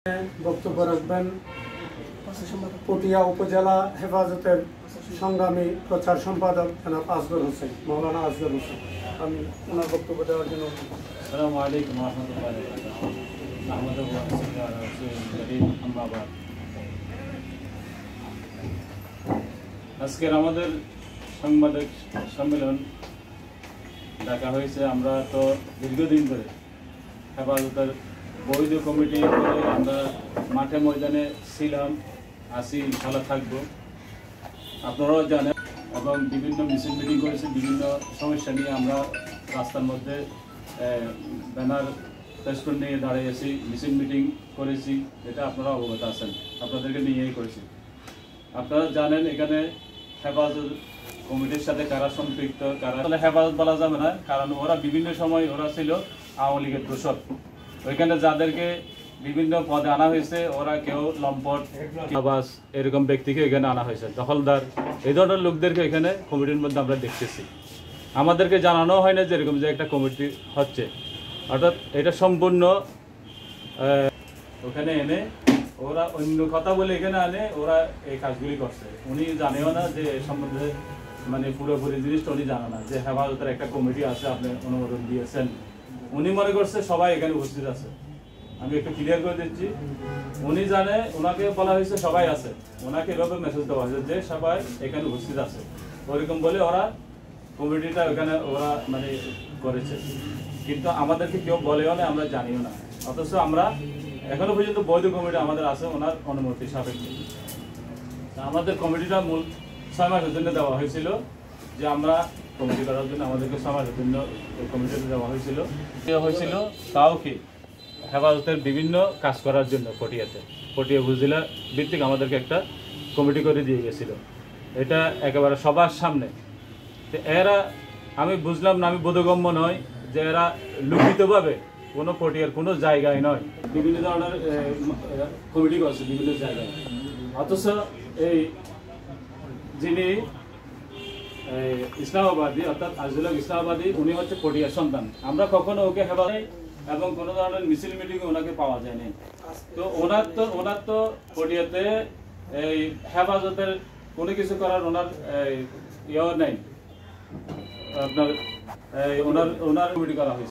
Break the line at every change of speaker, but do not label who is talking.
বক্তব্য রাখবেন পটিয়া উপজেলা হেফাজতের সংগ্রামী প্রচার সম্পাদক জনাব আসগর হোসেন, মৌলানা আসগর হোসেন। আমি ওনার বক্তব্য দেওয়ার জন্য।
আসসালামু আলাইকুম ওয়া রাহমাতুল্লাহি ওয়া বারাকাতুহু। আহমদুল্লাহ রাসূলুল্লাহ রাসূলুল কারীম, আম্মা বাদ। আজকের আমাদের সাংবাদিক সম্মেলন ডাকা হয়েছে। আমরা তো দীর্ঘদিন ধরে হেফাজতের বৈধ কমিটি করে আমরা মাঠে ময়দানে ছিলাম, আসি, ইনশাআল্লাহ থাকবো। আপনারাও জানেন এবং বিভিন্ন মিছিল মিটিং করেছি, বিভিন্ন সমস্যা নিয়ে আমরা রাস্তার মধ্যে ব্যানার পেস্টন নিয়ে দাঁড়িয়েছি, মিছিল মিটিং করেছি। এটা আপনারা অবগত আছেন, আপনাদেরকে নিয়েই করেছি। আপনারা জানেন এখানে হেফাজত কমিটির সাথে কারা সম্পৃক্ত, কারা হেফাজত বলা যাবে না, কারণ ওরা বিভিন্ন সময় ওরা ছিল আওয়ামী লীগের দোষর। ওইখানে যাদেরকে বিভিন্ন পদে আনা হয়েছে ওরা কেউ লম্পট, আবাস এরকম ব্যক্তিকে এখানে আনা হয়েছে, দখলদার, এই ধরনের লোকদেরকে এখানে কমিটির মধ্যে আমরা দেখতেছি। আমাদেরকে জানানো হয় না যে এরকম যে একটা কমিটি হচ্ছে, অর্থাৎ এটা সম্পূর্ণ ওখানে এনে ওরা অন্য কথা বলে এখানে আনে ওরা এই কাজগুলি করছে। উনি জানেও না যে এ সম্বন্ধে, মানে পুরোপুরি জিনিসটা উনি জানে না যে হেফাজতের একটা কমিটি আছে, আপনি অনুমোদন দিয়েছেন। উনি মনে করছে সবাই এখানে উপস্থিত আছে। আমি একটু ক্লিয়ার করে দিচ্ছি, উনি জানে, ওনাকে বলা হয়েছে সবাই আছে, ওনাকে এভাবে মেসেজ দেওয়া হয়েছে যে সবাই এখানে উপস্থিত আছে, ওইরকম বলে ওরা কমিটিটা ওখানে ওরা মানে করেছে। কিন্তু আমাদেরকে কেউ বলেও না, আমরা জানিও না। অথচ আমরা এখনো পর্যন্ত বৈধ কমিটি আমাদের আছে ওনার অনুমতি সাপেক্ষে। আমাদের কমিটিটা মূল 6 মাসের জন্য দেওয়া হয়েছিল, যে আমরা কমিটি করার জন্য আমাদেরকে 6 মাসের জন্য কমিটিতে দেওয়া হয়েছিল। তাও কি হেফাজতের বিভিন্ন কাজ করার জন্য পটিয়া উপজেলা ভিত্তিক আমাদেরকে একটা কমিটি করে দিয়ে গেছিল। এটা একেবারে সবার সামনে। তো এরা, আমি বুঝলাম না, আমি বোধগম্য নয় যে এরা লুকিতভাবে কোনো পটিয়ার কোনো জায়গায় নয়, বিভিন্ন ধরনের কমিটি করছে বিভিন্ন জায়গায়। অথচ এই যিনি ইসলামাবাদী, অর্থাৎ আজিজুল হক ইসলামাবাদী, উনি হচ্ছে পটিয়ার সন্তান। আমরা কখনো ওকে হেফাজত এবং কোনো ধরনের মিছিল মিটিংয়ে ওনাকে পাওয়া যায়নি। তো ওনার তো পটিয়াতে এই হেফাজতের কোনো কিছু করার ওনার ইয়ে নেই, আপনার ওনার কমিটি করা হয়েছে।